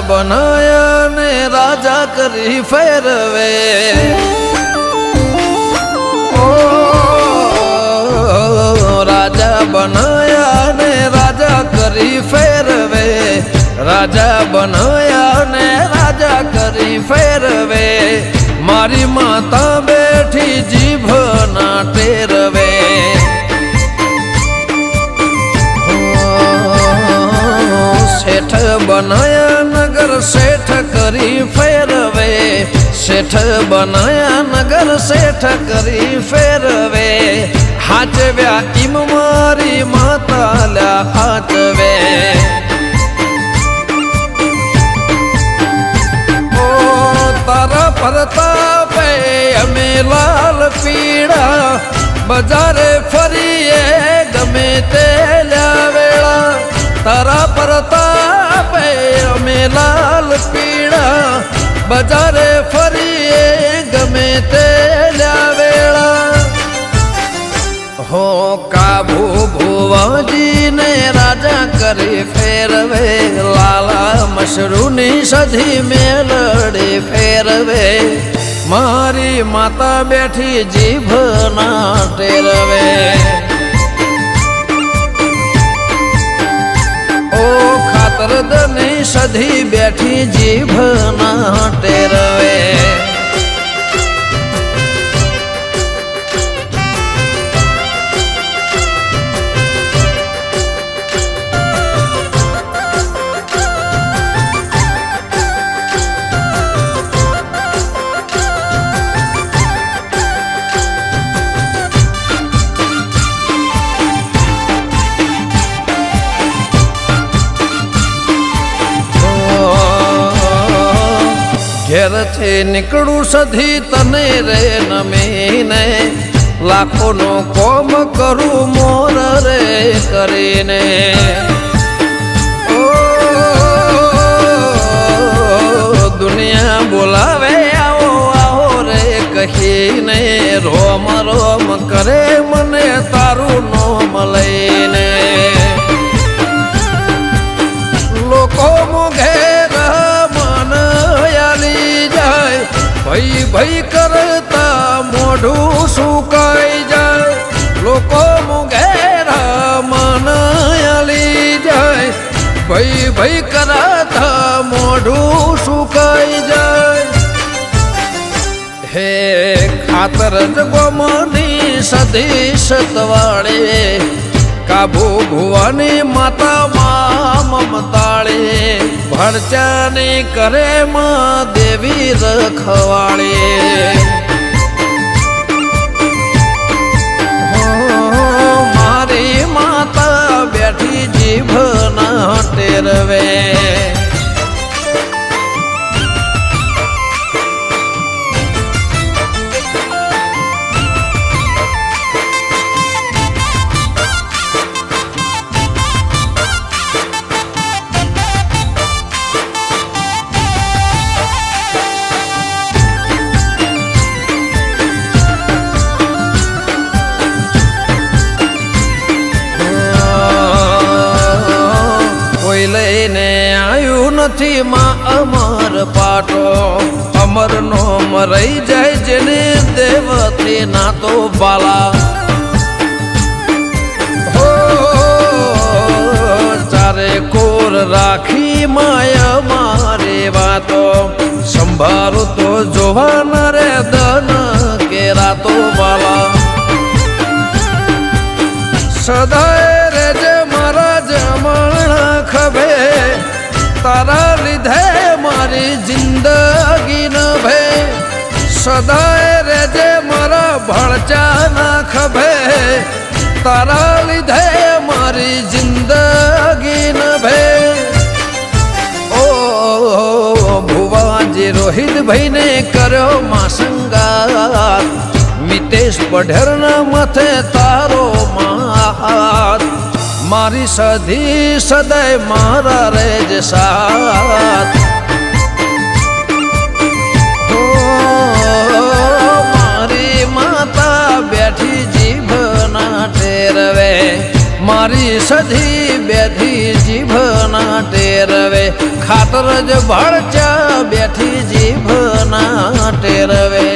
બનાયા ને રાજા કરી ફેરવે રાજા બનાયા ને રાજા કરી ફેરવે રાજા બનાયા ને રાજા કરી ફેરવે મારી માતા બેઠી જીભ ના ટેરવે શેઠ બનાયા નગર શેઠ કરી ફેરવે શેઠ બનાયા નગર શેઠ કરી ફેરવે હાચવ્યા ઈમ મારી માતા લ્યા હાચવે ઓ તારા પ્રતાપે અમે લાલ પીળા બજારે ફરીએ ગમે તે વેળા તારા પ્રતાપે અમે લાલ પીળા બજારે ફરીએ ગમે તે વેળા હો કાબુ ભુવાજી ને રાજા કરી ફેરવે લાલા મશરૂની સધી મેલડી ફેરવે મારી માતા બેઠી જીભ ના ટેરવે ઓ ખાતરદની સધી બેઠી જીભ ના ટેરવે ઘેરથી નીકળું સધી તને રે નમીને લાખોનો કોમ કરું મોર રે કરીને ઓ દુનિયા બોલાવે આવો આવો રે કહીને રોમ રોમ કરે મને તારું નોમ લઈને લોકો મુઘે ભઈ ભઈ કરતા મોઢું સુકાઈ જાય લોકો મુઘેરા મન આલી જાય ભઈ ભઈ કરતા મોઢું સુકાઈ જાય હે ખાતર જગોમની સધી સતવાળે કાબુ ભુવાની માતા મમતાળે ભણચાની કરે માં દેવી રખવાળે મારી માતા બેઠી જીભ ના ટેરવે લઈને આવ્યું નથી માં અમર પાટો અમર નો મરાઈ જાય જેને દેવથી ના તો બાલા હો ચારે કોર રાખી માય મારે વાતો સંભાળો તો જોવાના રે દન કેરા તો બાલા સદાય રેજે મારા જમણા ખભે તારા લીધે મારી જિંદગી ન ભે સદાય રેજે મારા ભણચા ના ખભે તારા લીધે મારી જિંદગી ન ભે ઓ ભુવાજી રોહિત ભાઈ ને કર્યો માસંગાત મિતેશ પઢેરના માથે તારો હાથ મારી સધી સદાય મારા રેજ સાથ મારી માતા બેઠી જીભ ના ટેરવે મારી સધી બેઠી જીભ ના ટેરવે ખાતર જ ભળચા બેઠી જીભ ના ટેરવે